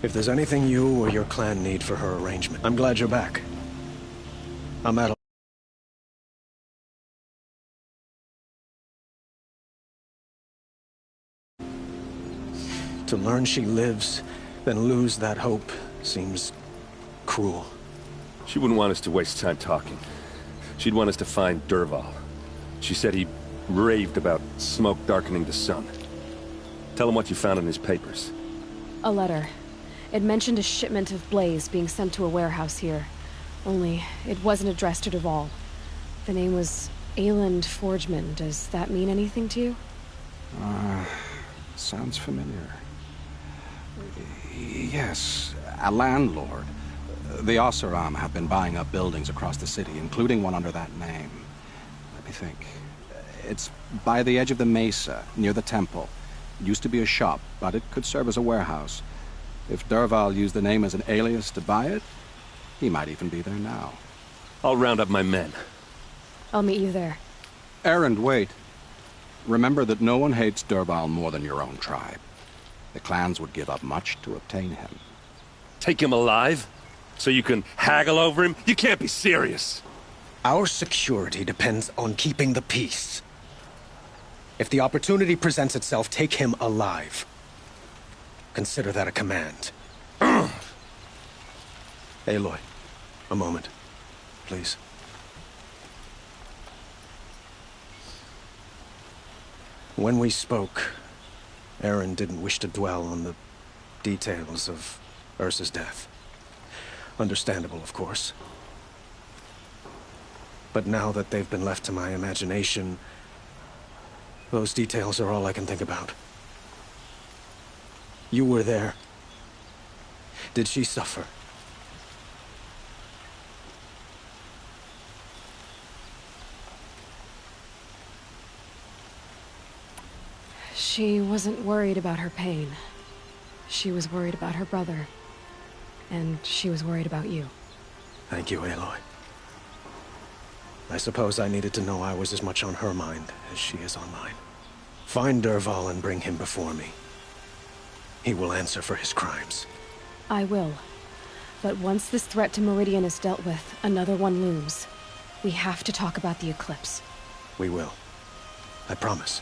If there's anything you or your clan need for her arrangement, I'm glad you're back. I'm at a... To learn she lives, then lose that hope, seems cruel. She wouldn't want us to waste time talking. She'd want us to find Dervahl. She said he raved about smoke darkening the sun. Tell him what you found in his papers. A letter. It mentioned a shipment of blaze being sent to a warehouse here. Only, it wasn't addressed to Dervahl. The name was Ayland Forgeman. Does that mean anything to you? Sounds familiar. Yes, a landlord. The Oseram have been buying up buildings across the city, including one under that name. Let me think. It's by the edge of the mesa, near the temple. It used to be a shop, but it could serve as a warehouse. If Dervahl used the name as an alias to buy it, he might even be there now. I'll round up my men. I'll meet you there. Erend, wait. Remember that no one hates Dervahl more than your own tribe. The clans would give up much to obtain him. Take him alive? So you can haggle over him? You can't be serious! Our security depends on keeping the peace. If the opportunity presents itself, take him alive. Consider that a command. Aloy, a moment, please. When we spoke, Erend didn't wish to dwell on the details of Ursa's death. Understandable, of course. But now that they've been left to my imagination, those details are all I can think about. You were there. Did she suffer? She wasn't worried about her pain. She was worried about her brother. And she was worried about you. Thank you, Aloy. I suppose I needed to know I was as much on her mind as she is on mine. Find Dervahl and bring him before me. He will answer for his crimes. I will. But once this threat to Meridian is dealt with, another one looms. We have to talk about the eclipse. We will. I promise.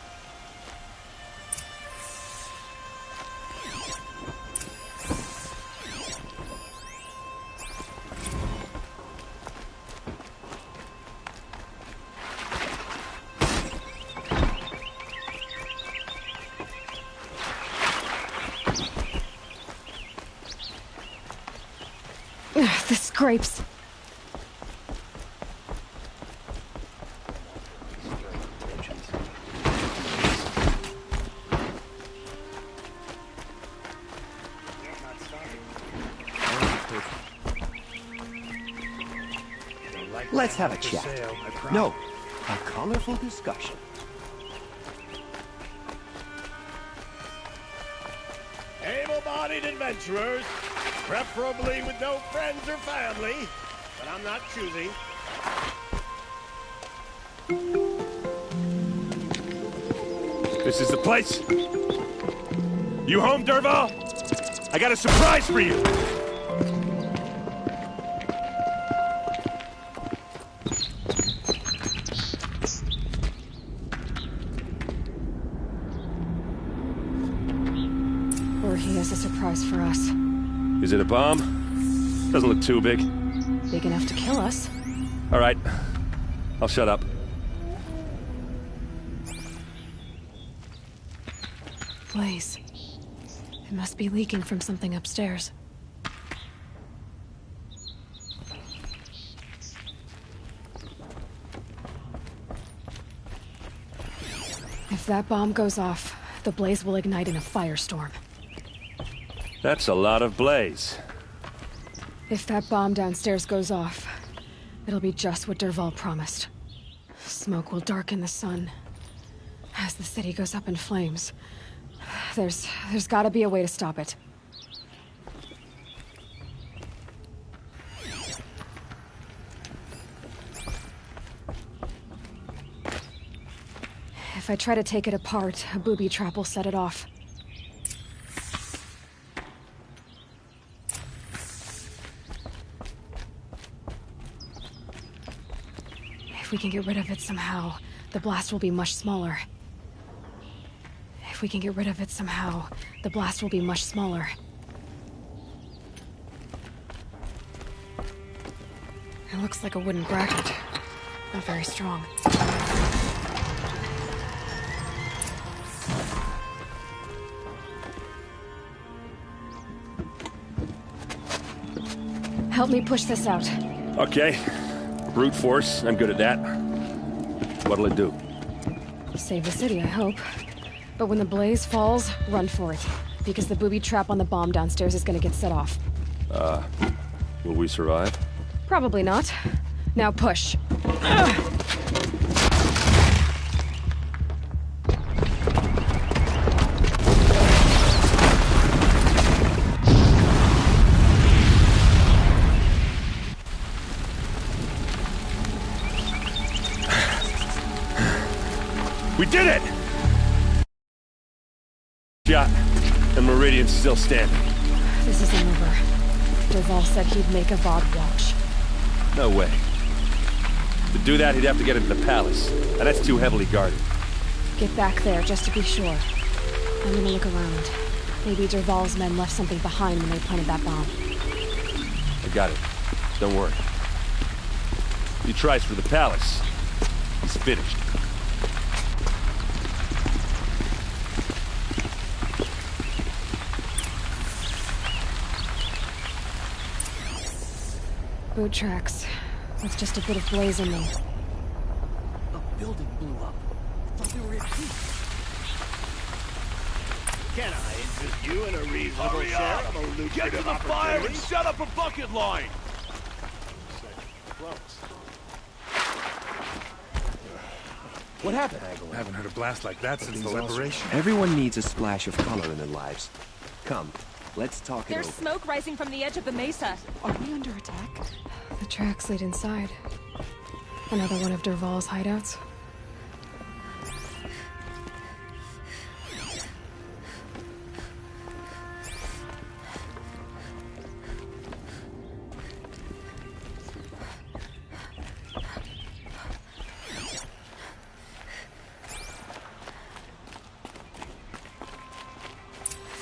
The scrapes. Let's have a chat. No, a colorful discussion. Able-bodied adventurers, preferably with no friends or family, but I'm not choosy. This is the place. You home, Dervahl? I got a surprise for you. Or he has a surprise for us. Is it a bomb? Doesn't look too big. Big enough to kill us. All right. I'll shut up. Blaze. It must be leaking from something upstairs. If that bomb goes off, the blaze will ignite in a firestorm. That's a lot of blaze. If that bomb downstairs goes off, it'll be just what Dervahl promised. Smoke will darken the sun. As the city goes up in flames, there's gotta be a way to stop it. If I try to take it apart, a booby trap will set it off. we can get rid of it somehow, the blast will be much smaller. If we can get rid of it somehow, the blast will be much smaller. It looks like a wooden bracket. Not very strong. Help me push this out. Okay. Brute force, I'm good at that. What'll it do? Save the city, I hope. But when the blaze falls, run for it. Because the booby trap on the bomb downstairs is gonna get set off. Will we survive? Probably not. Now push. We did it! Shot, and Meridian's still standing. This isn't over. Dervahl said he'd make a VOD watch. No way. To do that, he'd have to get into the palace, and that's too heavily guarded. Get back there, just to be sure. I'm gonna look around. Maybe Dervahl's men left something behind when they planted that bomb. I got it. Don't worry. If he tries for the palace, he's finished. Boot tracks, with just a bit of blaze in them. A building blew up. I thought they were at peace. Can I interest you in a reasonable share of a lucrative Get to the fire and opportunity? set up a bucket line! What happened? I haven't heard a blast like that since the liberation. Everyone needs a splash of color in their lives. Come, let's talk it There's over. smoke rising from the edge of the mesa. Are we under attack? The tracks lead inside. Another one of Dervahl's hideouts.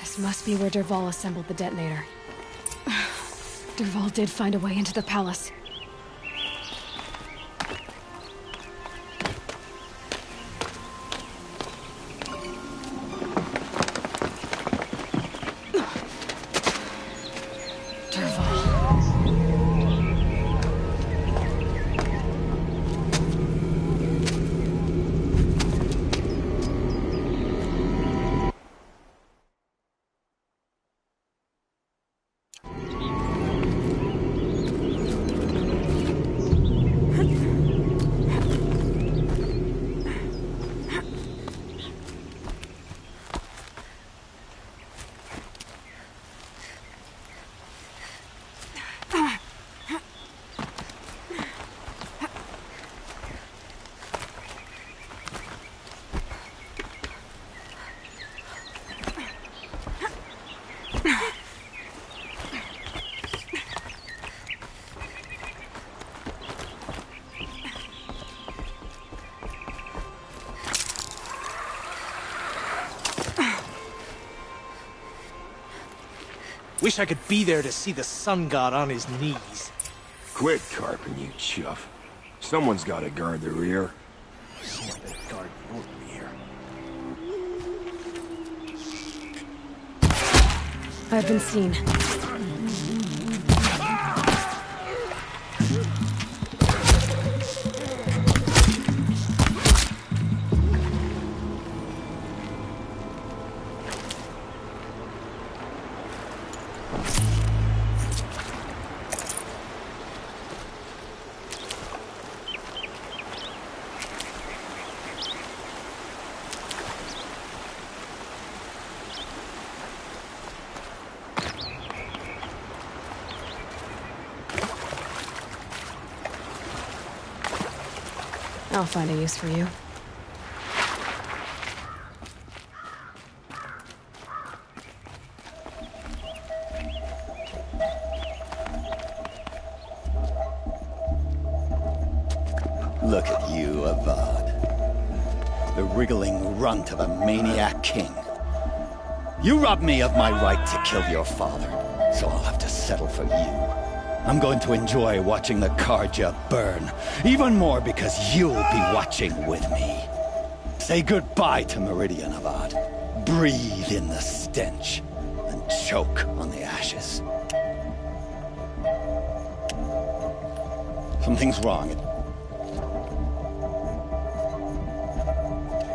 This must be where Dervahl assembled the detonator. Dervahl did find a way into the palace. Wish I could be there to see the sun god on his knees. Quit carping, you chuff. Someone's gotta guard the rear. Someone better guard your rear. I've been seen. I'll find a use for you. Look at you, Avad. The wriggling runt of a maniac king. You robbed me of my right to kill your father, so I'll have to settle for you. I'm going to enjoy watching the Karja burn, even more because you'll be watching with me. Say goodbye to Meridian, Avad. Breathe in the stench, and choke on the ashes. Something's wrong.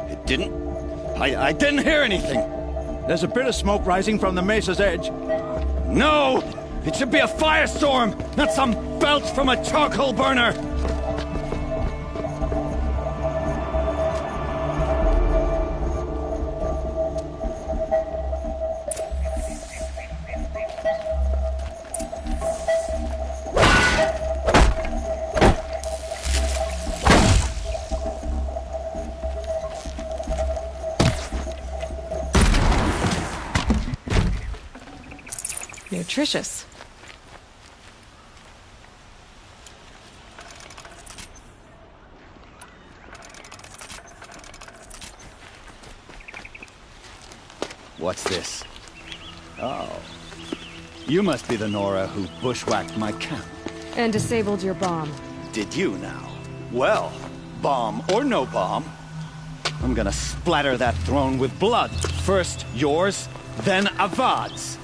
It didn't... I didn't hear anything. There's a bit of smoke rising from the mesa's edge. No! It should be a firestorm, not some belch from a charcoal burner! Nutritious. What's this? Oh. You must be the Nora who bushwhacked my camp. And disabled your bomb. Did you now? Well, bomb or no bomb, I'm gonna splatter that throne with blood. First yours, then Avad's.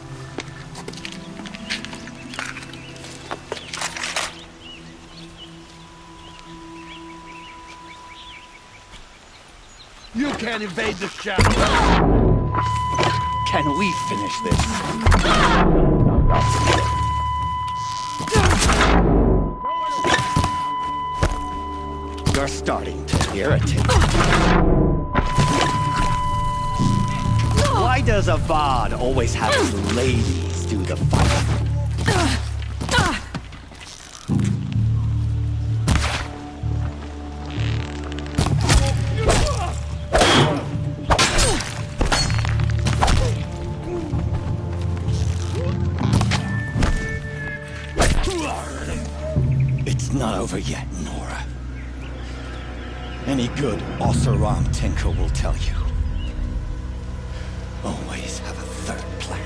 You can't invade the shadow. Can we finish this? You're starting to irritate. Why does Avad always have his ladies do the fighting? Not over yet, Nora. Any good Oseram tinker will tell you. Always have a third plan.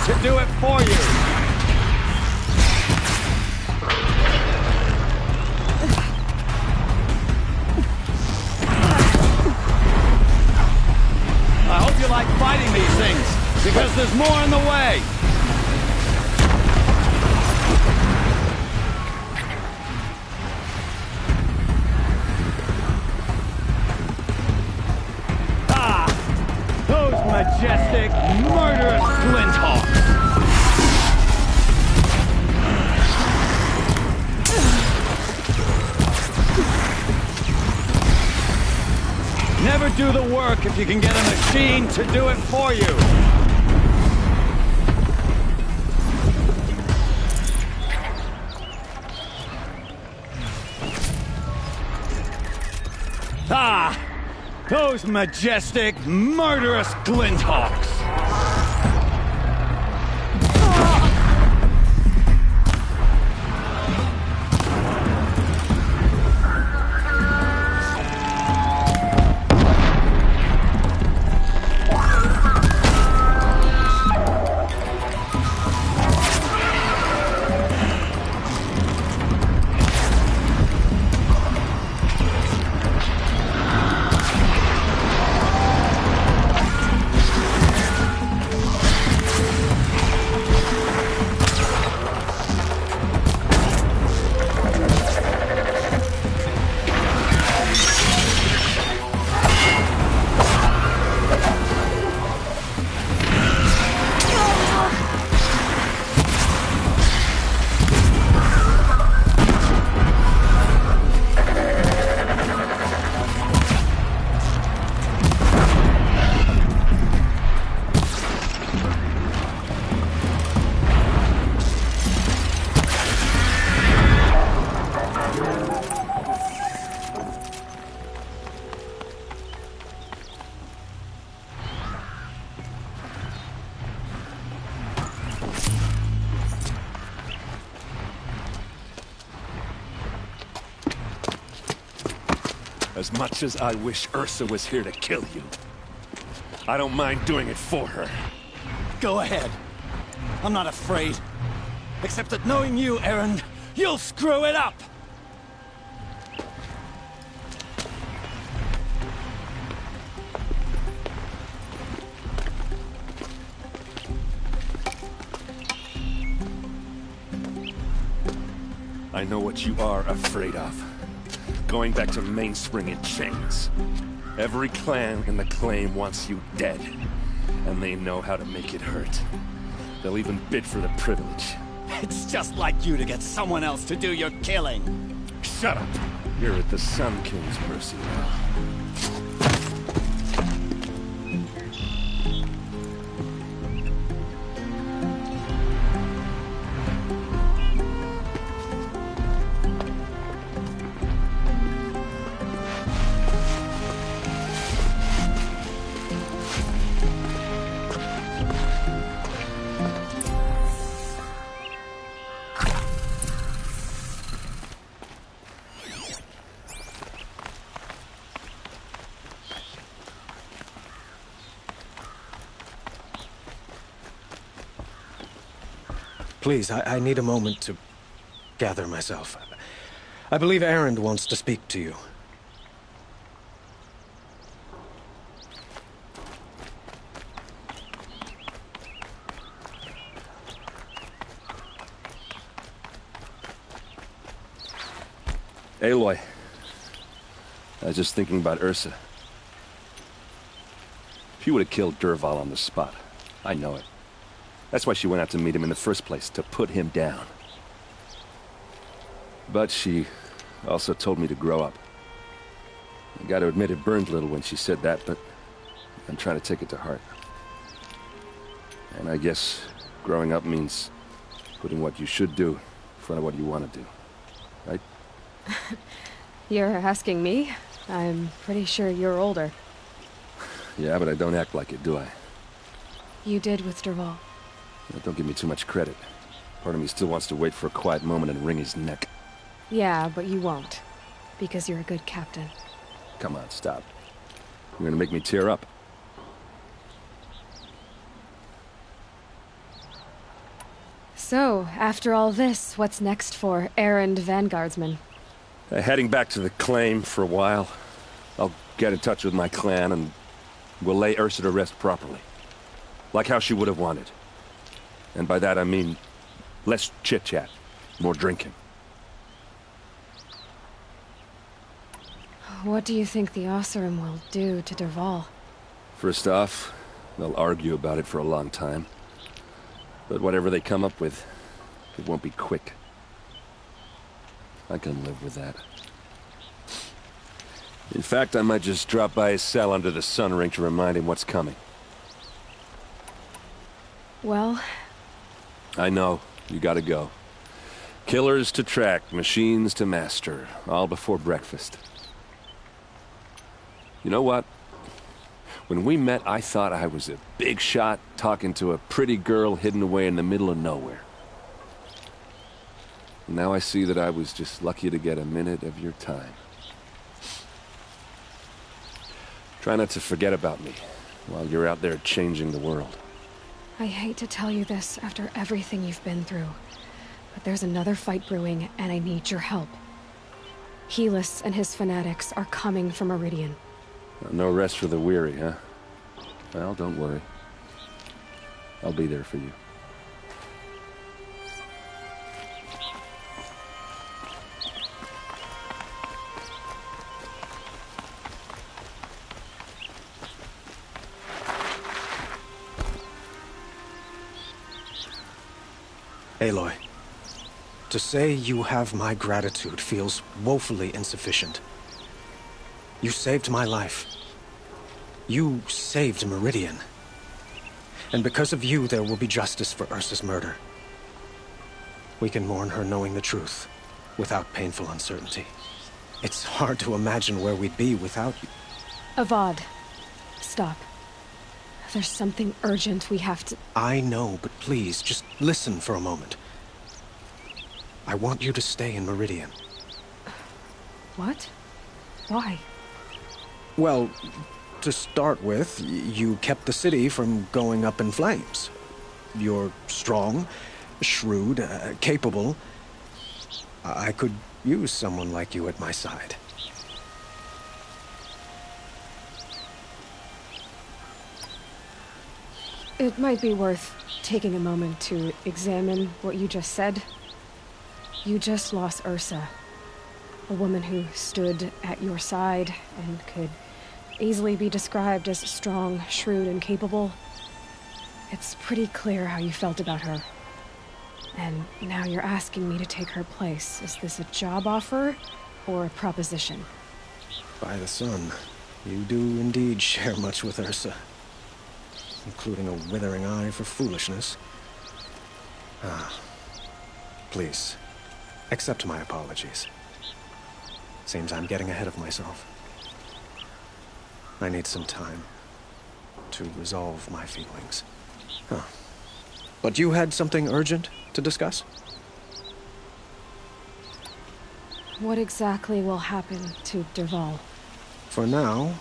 To do it for you. I hope you like fighting these things, because there's more in the way. Ah! Those majestic, murderous Glinthawks! Never do the work if you can get a machine to do it for you. Ah! Those majestic, murderous Glinthawks! As much as I wish Ursa was here to kill you, I don't mind doing it for her. Go ahead. I'm not afraid. Except that knowing you, Erend, you'll screw it up! I know what you are afraid of. Going back to Mainspring in chains. Every clan in the claim wants you dead. And they know how to make it hurt. They'll even bid for the privilege. It's just like you to get someone else to do your killing. Shut up! You're at the Sun King's mercy now. Please, I need a moment to gather myself. I believe Erend wants to speak to you. Aloy, I was just thinking about Ursa. She would have killed Dervahl on the spot. I know it. That's why she went out to meet him in the first place, to put him down. But she also told me to grow up. I gotta admit it burned a little when she said that, but I'm trying to take it to heart. And I guess growing up means putting what you should do in front of what you want to do. Right? You're asking me? I'm pretty sure you're older. Yeah, but I don't act like it, do I? You did with Dervahl. Don't give me too much credit. Part of me still wants to wait for a quiet moment and wring his neck. Yeah, but you won't. Because you're a good captain. Come on, stop. You're gonna make me tear up. So, after all this, what's next for Erend Vanguardsman? Heading back to the claim for a while. I'll get in touch with my clan and we'll lay Ursa to rest properly. Like how she would have wanted. And by that I mean less chit-chat, more drinking. What do you think the Oseram will do to Dervahl? First off, they'll argue about it for a long time. But whatever they come up with, it won't be quick. I can live with that. In fact, I might just drop by his cell under the sun ring to remind him what's coming. Well... I know. You gotta go. Killers to track, machines to master. All before breakfast. You know what? When we met, I thought I was a big shot talking to a pretty girl hidden away in the middle of nowhere. Now I see that I was just lucky to get a minute of your time. Try not to forget about me while you're out there changing the world. I hate to tell you this after everything you've been through, but there's another fight brewing and I need your help. Helis and his fanatics are coming for Meridian. No rest for the weary, huh? Well, don't worry. I'll be there for you. Aloy, to say you have my gratitude feels woefully insufficient. You saved my life. You saved Meridian. And because of you, there will be justice for Ursa's murder. We can mourn her knowing the truth, without painful uncertainty. It's hard to imagine where we'd be without you. Avad, stop. There's something urgent we have to... I know, but please, just listen for a moment. I want you to stay in Meridian. What? Why? Well, to start with, you kept the city from going up in flames. You're strong, shrewd, capable. I could use someone like you at my side. It might be worth taking a moment to examine what you just said. You just lost Ursa, a woman who stood at your side and could easily be described as strong, shrewd, and capable. It's pretty clear how you felt about her. And now you're asking me to take her place. Is this a job offer or a proposition? By the sun, you do indeed share much with Ursa, including a withering eye for foolishness. Please, accept my apologies. Seems I'm getting ahead of myself. I need some time to resolve my feelings. But you had something urgent to discuss? What exactly will happen to Dervahl? For now,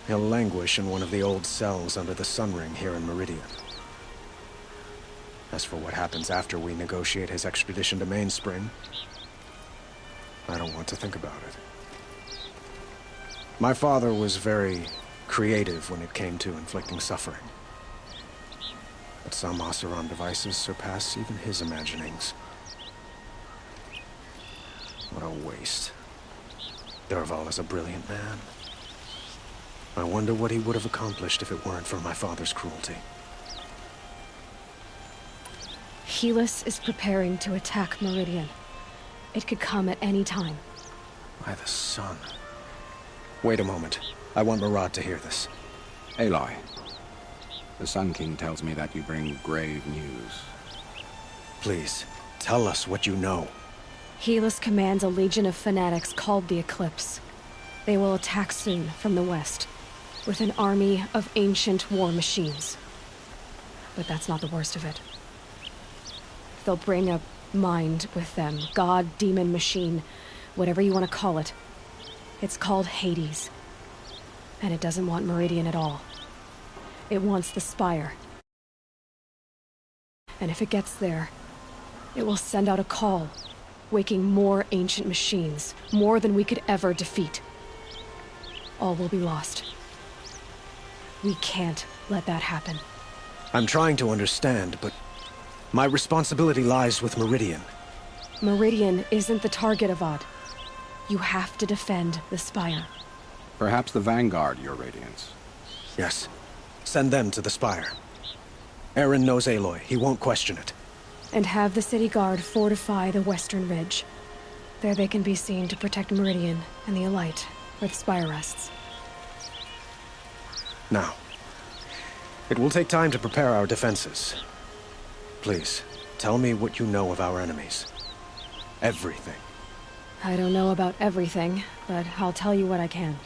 he'll languish in one of the old cells under the Sun Ring here in Meridian. As for what happens after we negotiate his extradition to Mainspring, I don't want to think about it. My father was very creative when it came to inflicting suffering. But some Oseram devices surpass even his imaginings. What a waste. Dervahl is a brilliant man. I wonder what he would have accomplished if it weren't for my father's cruelty. Helis is preparing to attack Meridian. It could come at any time. By the sun. Wait a moment. I want Murad to hear this. Aloy, the Sun King tells me that you bring grave news. Please, tell us what you know. Helis commands a legion of fanatics called the Eclipse. They will attack soon from the west, with an army of ancient war machines. But that's not the worst of it. They'll bring a mind with them. God, demon, machine, whatever you want to call it. It's called Hades. And it doesn't want Meridian at all. It wants the Spire. And if it gets there, it will send out a call, waking more ancient machines, more than we could ever defeat. All will be lost. We can't let that happen. I'm trying to understand, but my responsibility lies with Meridian. Meridian isn't the target, Avad. You have to defend the Spire. Perhaps the Vanguard, Your Radiance. Yes. Send them to the Spire. Eren knows Aloy. He won't question it. And have the city guard fortify the western ridge. There they can be seen to protect Meridian and the Elite, where the Spire rests. Now, it will take time to prepare our defenses. Please, tell me what you know of our enemies. Everything. I don't know about everything, but I'll tell you what I can.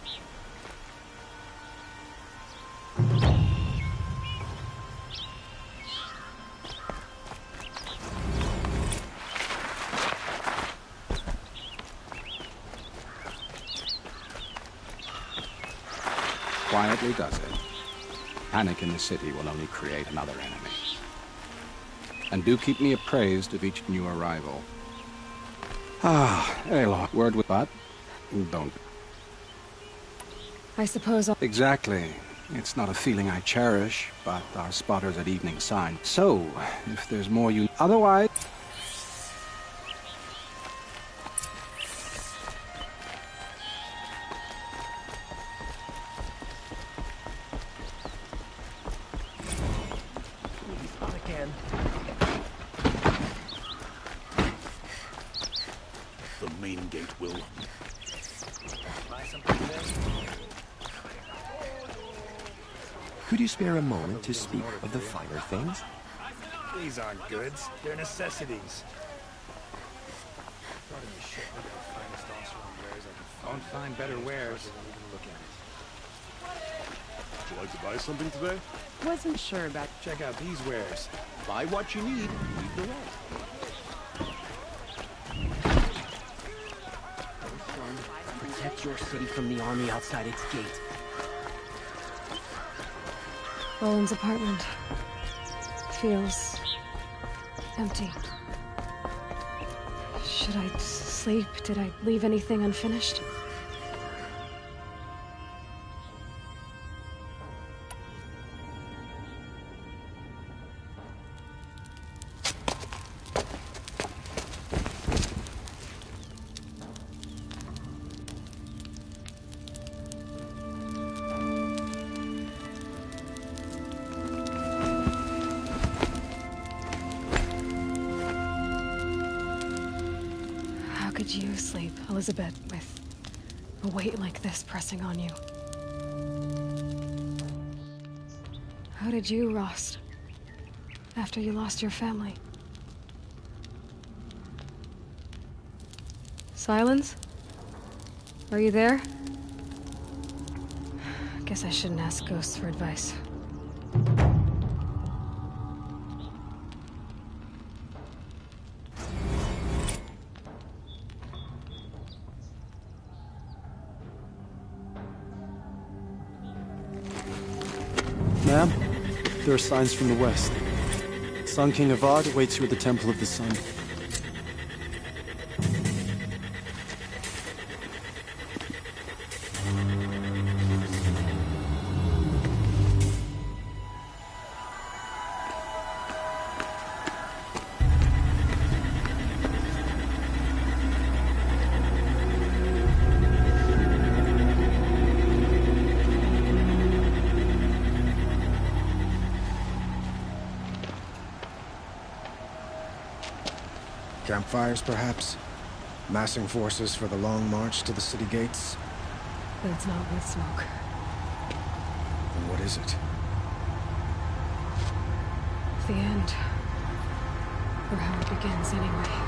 Quietly does it. Panic in the city will only create another enemy. And do keep me appraised of each new arrival. Aloy, word with but don't. I suppose I'll... Exactly. It's not a feeling I cherish, but our spotters at evening sign. So, if there's more you... Otherwise... The main gate will... Could you spare a moment to speak of the finer things? These aren't goods. They're necessities. Won't find better wares. Would you like to buy something today? Wasn't sure about... Check out these wares. Buy what you need, leave the rest. Protect your city from the army outside its gate. Roland's apartment feels empty. Should I sleep? Did I leave anything unfinished? How could you sleep, Elizabeth, with a weight like this pressing on you? How did you, Rost, after you lost your family? Silence? Are you there? Guess I shouldn't ask ghosts for advice. Ma'am, there are signs from the west. Sun King Avad awaits you at the Temple of the Sun. Campfires, perhaps? Massing forces for the long march to the city gates? But it's not with smoke. Then what is it? The end. Or how it begins, anyway.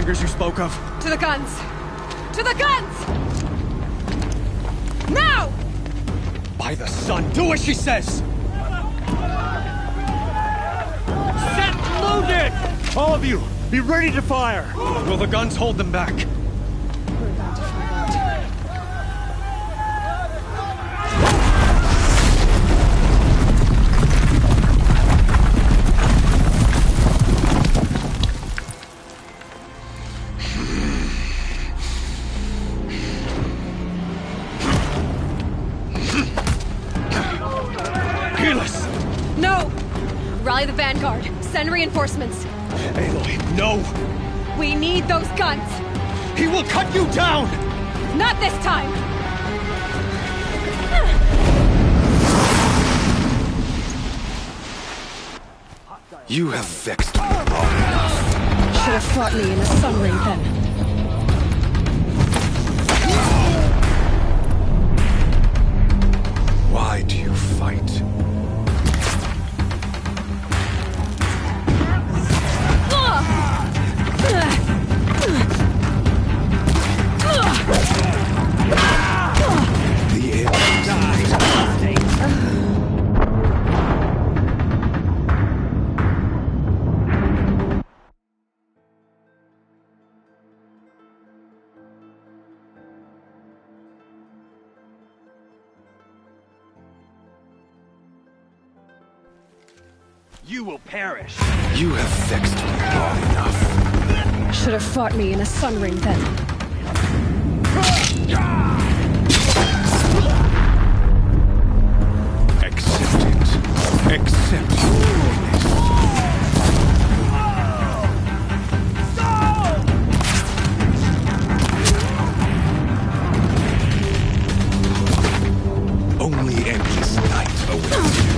You spoke of? To the guns! To the guns! Now! By the sun, do as she says! Set loaded! All of you, be ready to fire! Will the guns hold them back? We're about to find out. No! Rally the vanguard. Send reinforcements. Aloy, no! We need those guns! He will cut you down! Not this time! You have vexed me long enough. Should have fought me in the sun ring then. Why do you fight? You will perish. You have vexed me long enough. Should have fought me in a sun ring then. Accept it. Accept it. Only endless night awaits you.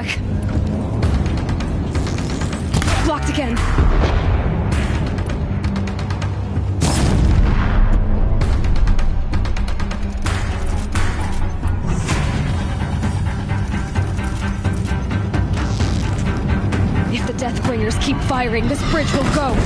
quick. Blocked again. If the Deathbringers keep firing, this bridge will go.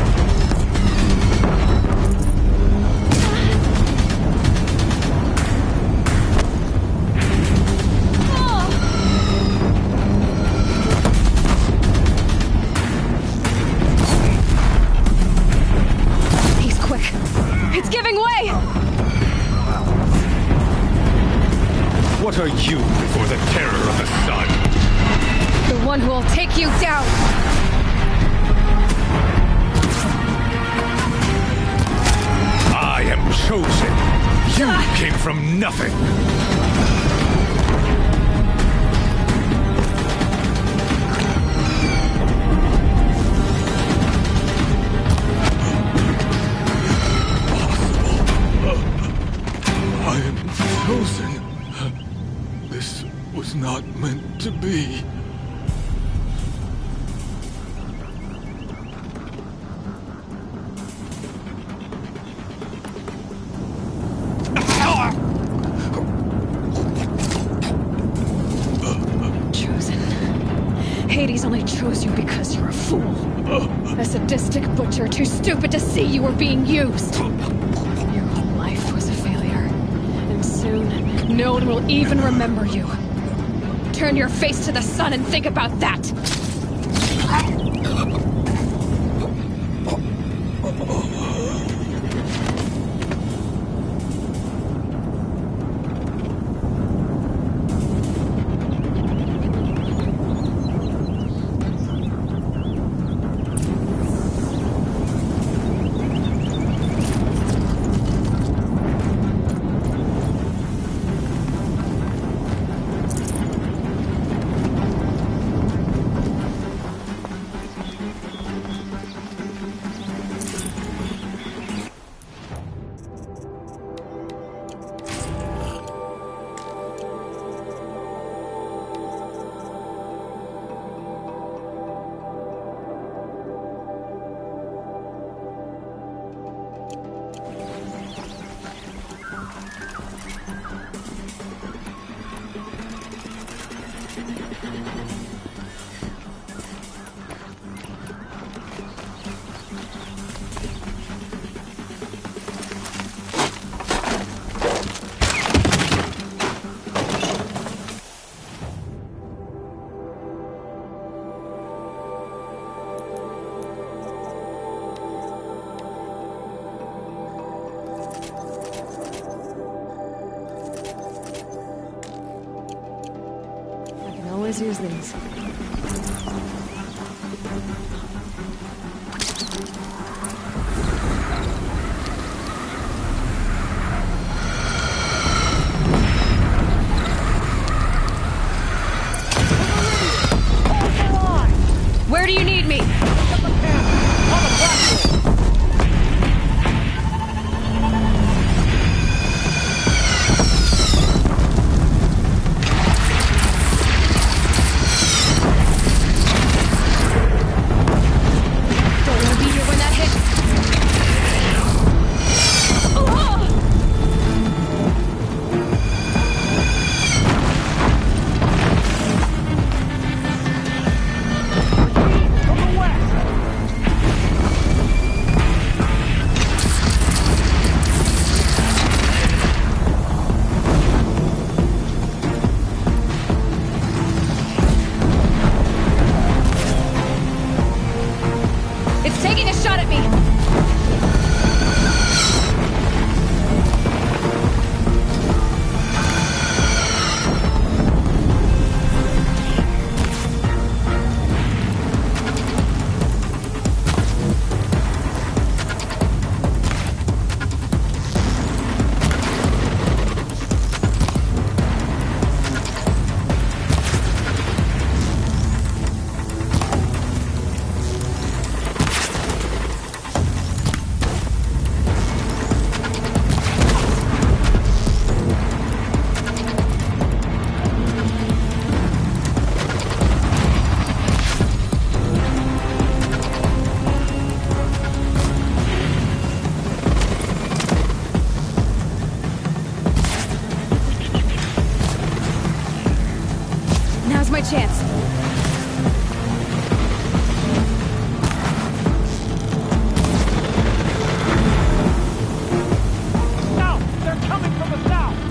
What are you before the terror of the sun? The one who will take you down! I am chosen. You came from nothing. I am chosen. This was not meant to be. Chosen. Hades only chose you because you're a fool. A sadistic butcher too stupid to see you were being used. Your whole life was a failure. And soon, no one will even remember you. Turn your face to the sun and think about that! Always use these. Where do you need me? Don't want to be here when that hits. my chance. South! They're coming from the south!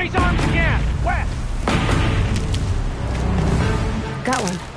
Raise arms again! West! Got one.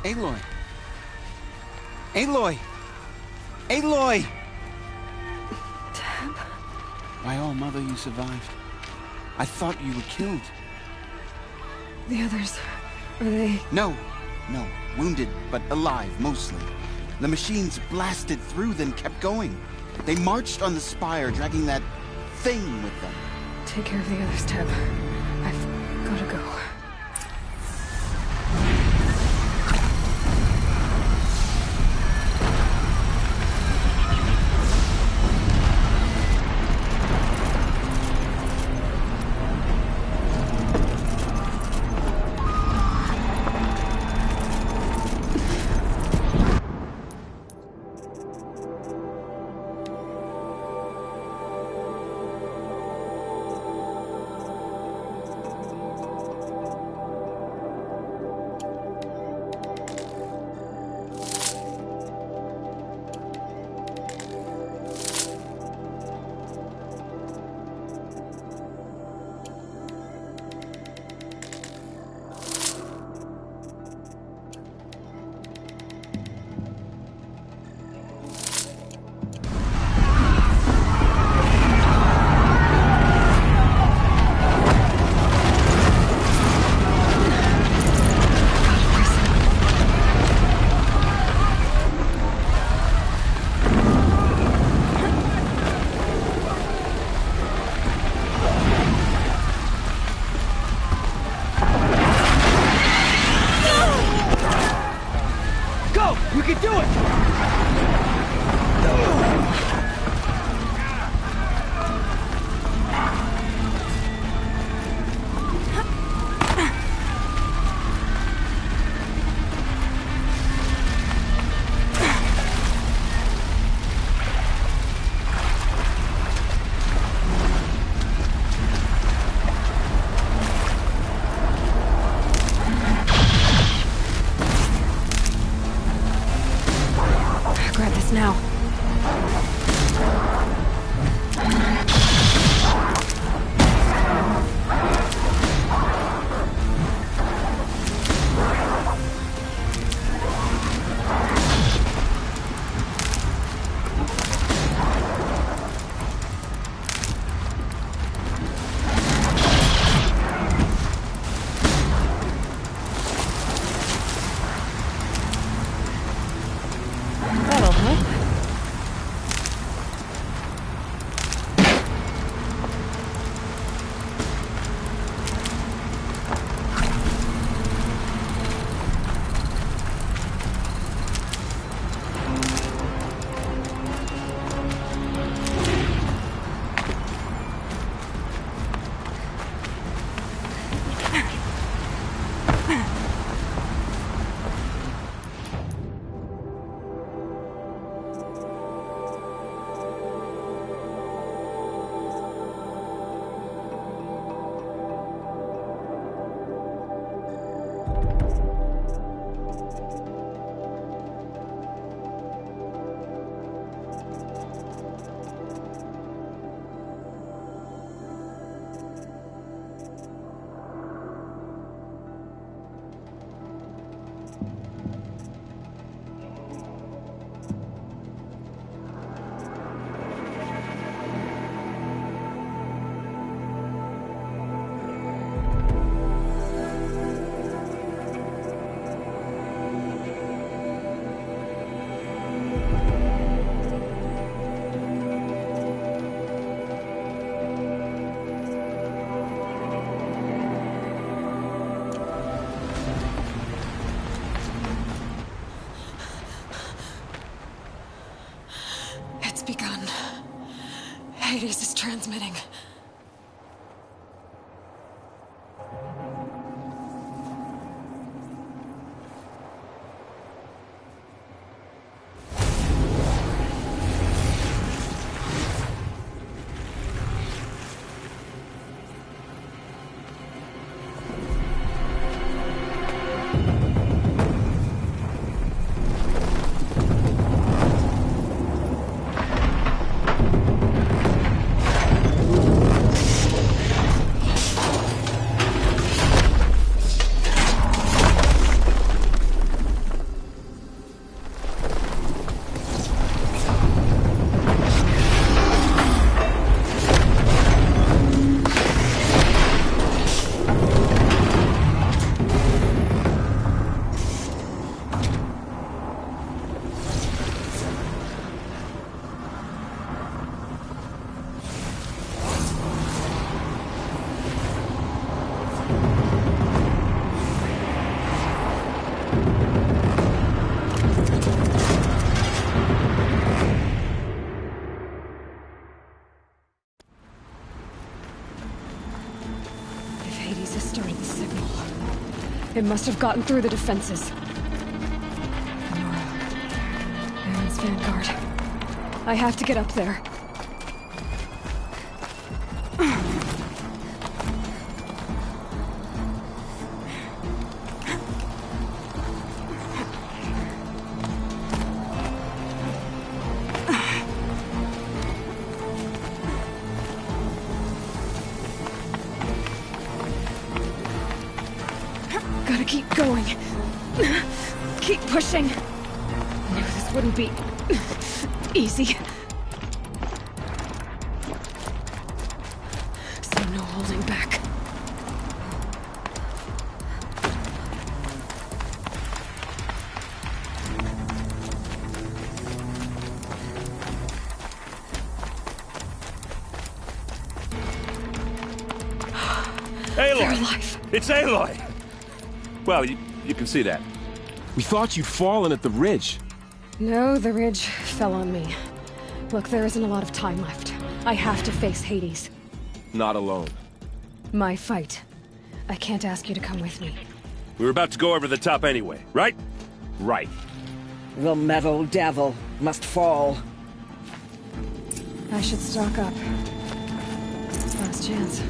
Aloy! Aloy! Aloy! Tab? My own mother, you survived. I thought you were killed. The others, are they... No. Wounded, but alive, mostly. The machines blasted through, then kept going. They marched on the spire, dragging that thing with them. Take care of the others, Tab. I've gotta go. Now. That'll help. Begun. Hades is transmitting. Hades has started the signal. It must have gotten through the defenses. Nora. Aaron's vanguard. I have to get up there. Gotta keep going. Keep pushing. Knew this wouldn't be easy. So no holding back. Aloy! They're alive. It's Aloy! Well, you can see that. We thought you'd fallen at the ridge. No, the ridge fell on me. Look, there isn't a lot of time left. I have to face Hades. Not alone. My fight. I can't ask you to come with me. We were about to go over the top anyway, right? Right. The metal devil must fall. I should stock up. Last chance.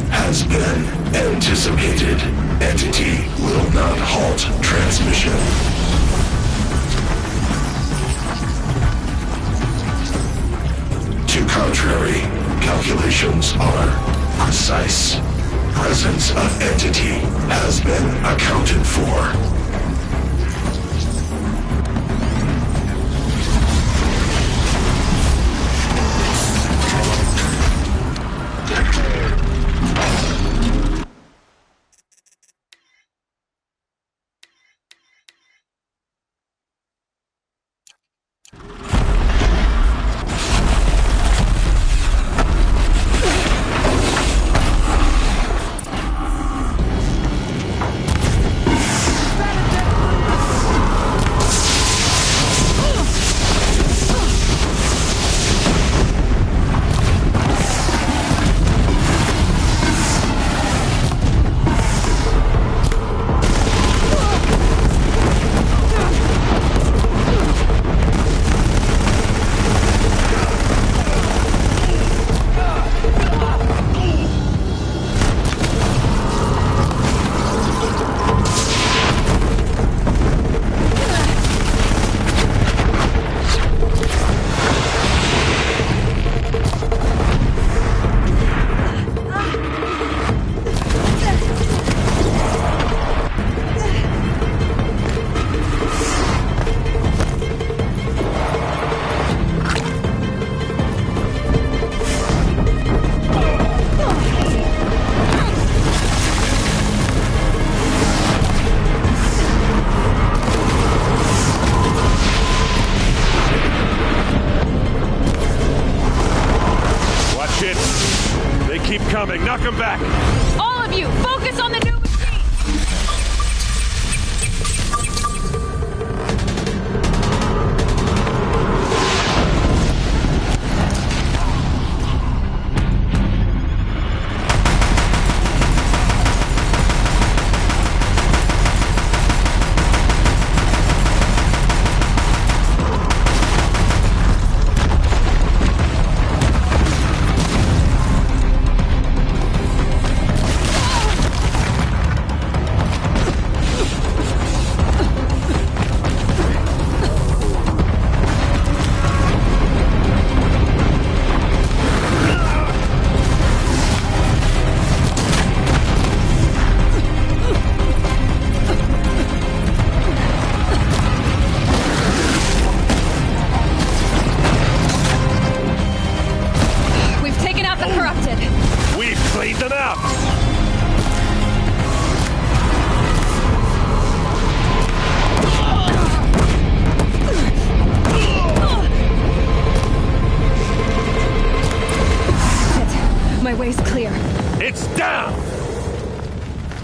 Has been anticipated. Entity will not halt transmission. To contrary, calculations are precise. Presence of entity has been accounted for. Knock him back! All of you, focus on the new machine!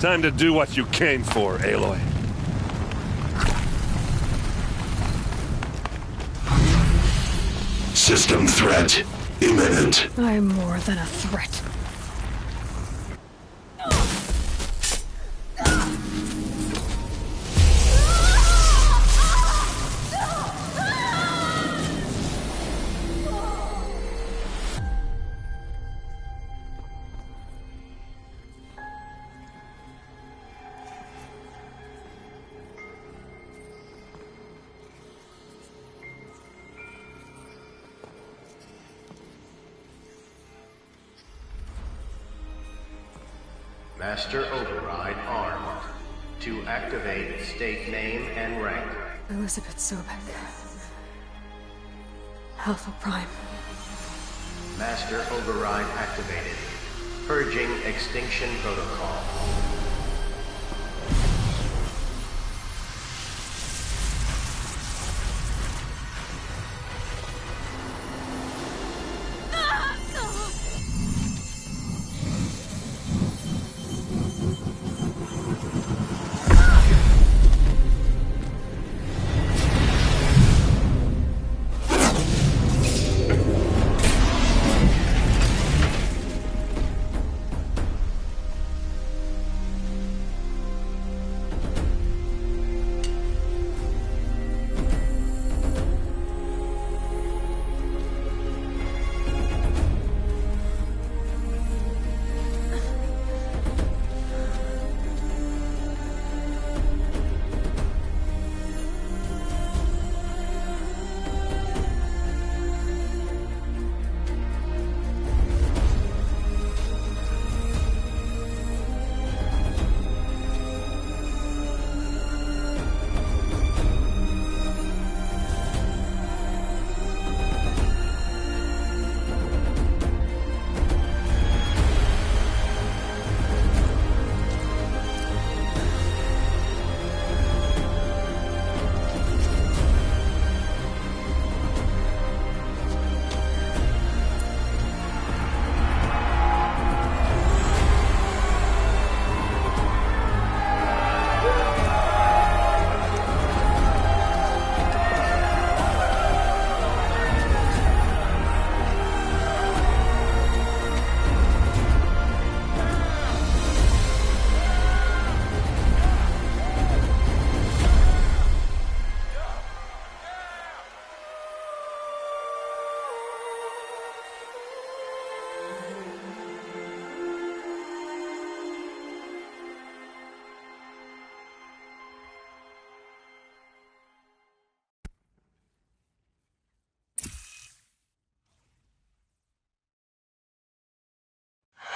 Time to do what you came for, Aloy. System threat imminent. I'm more than a threat. Master Override armed. To activate, state name and rank. Elizabeth Sobek. Alpha Prime. Master Override activated. Purging extinction protocol.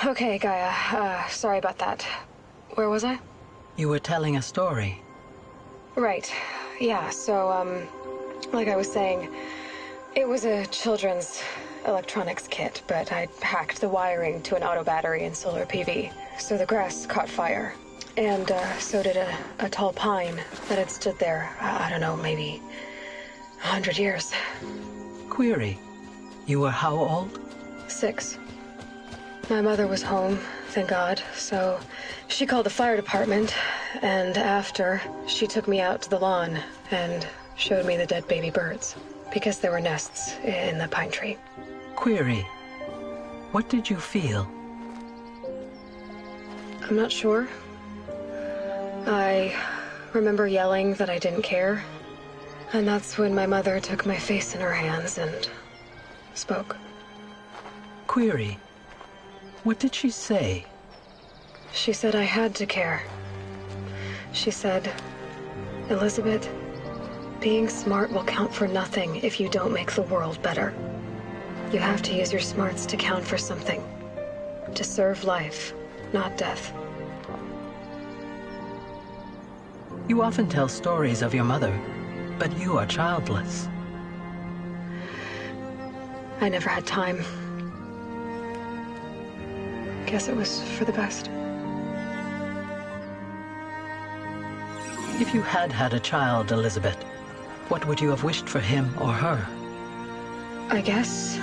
Okay, Gaia. Sorry about that. Where was I? You were telling a story. Right. Yeah, so, like I was saying, it was a children's electronics kit, but I'd hacked the wiring to an auto battery and solar PV. So the grass caught fire. And, so did a tall pine that had stood there, I don't know, maybe 100 years. Query. You were how old? 6. My mother was home, thank God, so she called the fire department, and after, she took me out to the lawn and showed me the dead baby birds, because there were nests in the pine tree. Query. What did you feel? I'm not sure. I remember yelling that I didn't care, and that's when my mother took my face in her hands and spoke. Query. What did she say? She said I had to care. She said, Elizabeth, being smart will count for nothing if you don't make the world better. You have to use your smarts to count for something. To serve life, not death. You often tell stories of your mother, but you are childless. I never had time. Guess it was for the best. If you had had a child, Elizabeth, what would you have wished for him or her? I guess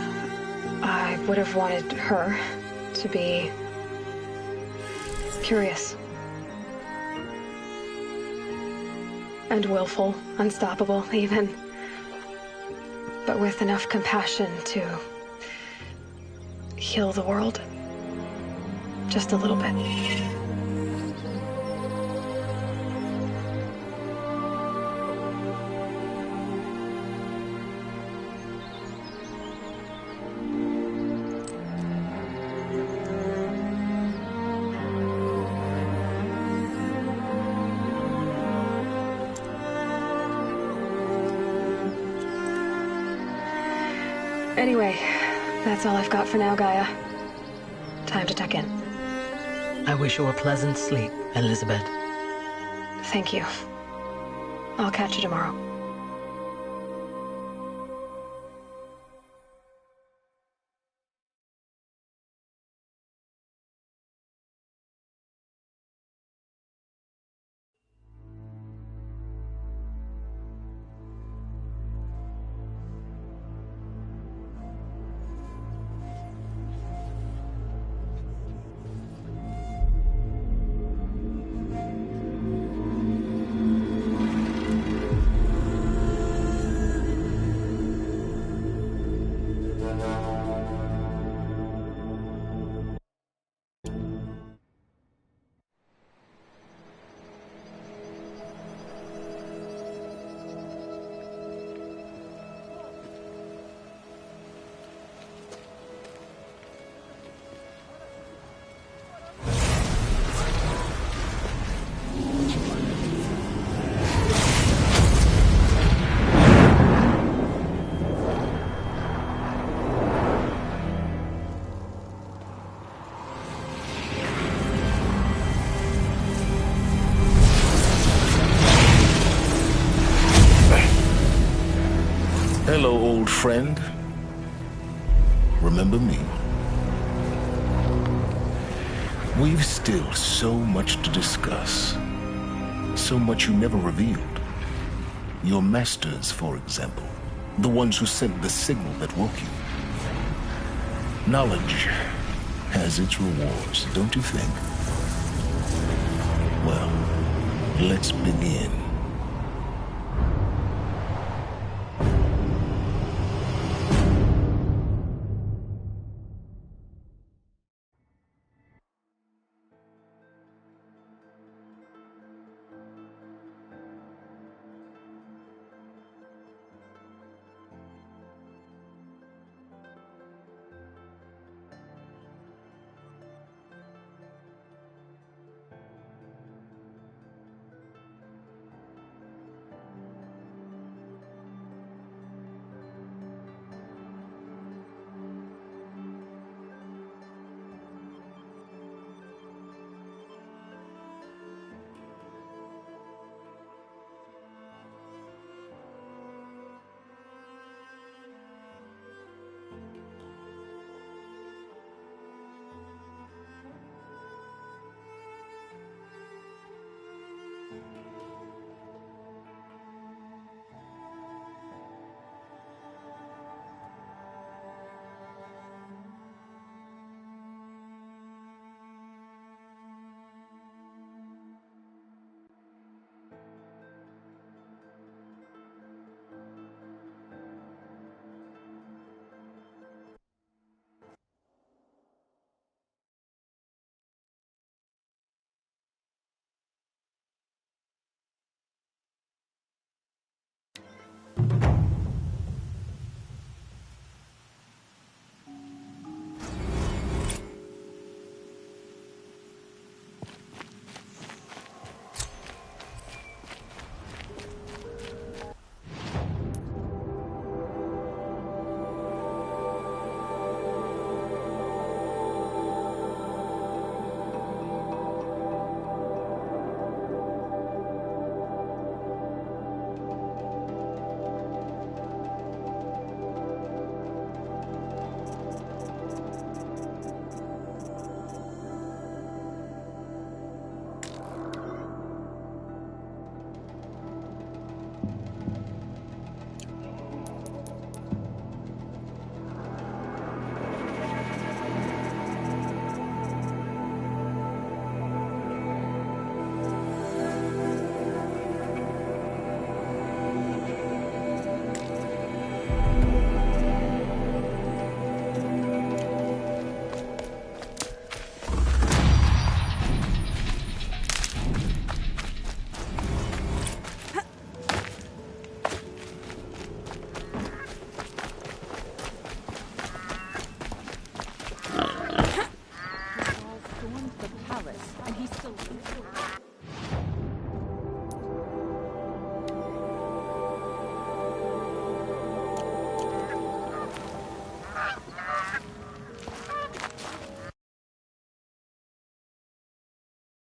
I would have wanted her to be curious And willful, unstoppable, even. But with enough compassion to heal the world. Just a little bit. Anyway, that's all I've got for now, Gaia. Time to tuck in. I wish you a pleasant sleep, Elizabeth. Thank you. I'll catch you tomorrow. Hello, old friend. Remember me? We've still so much to discuss. So much you never revealed. Your masters, for example. The ones who sent the signal that woke you. Knowledge has its rewards, don't you think? Well, let's begin.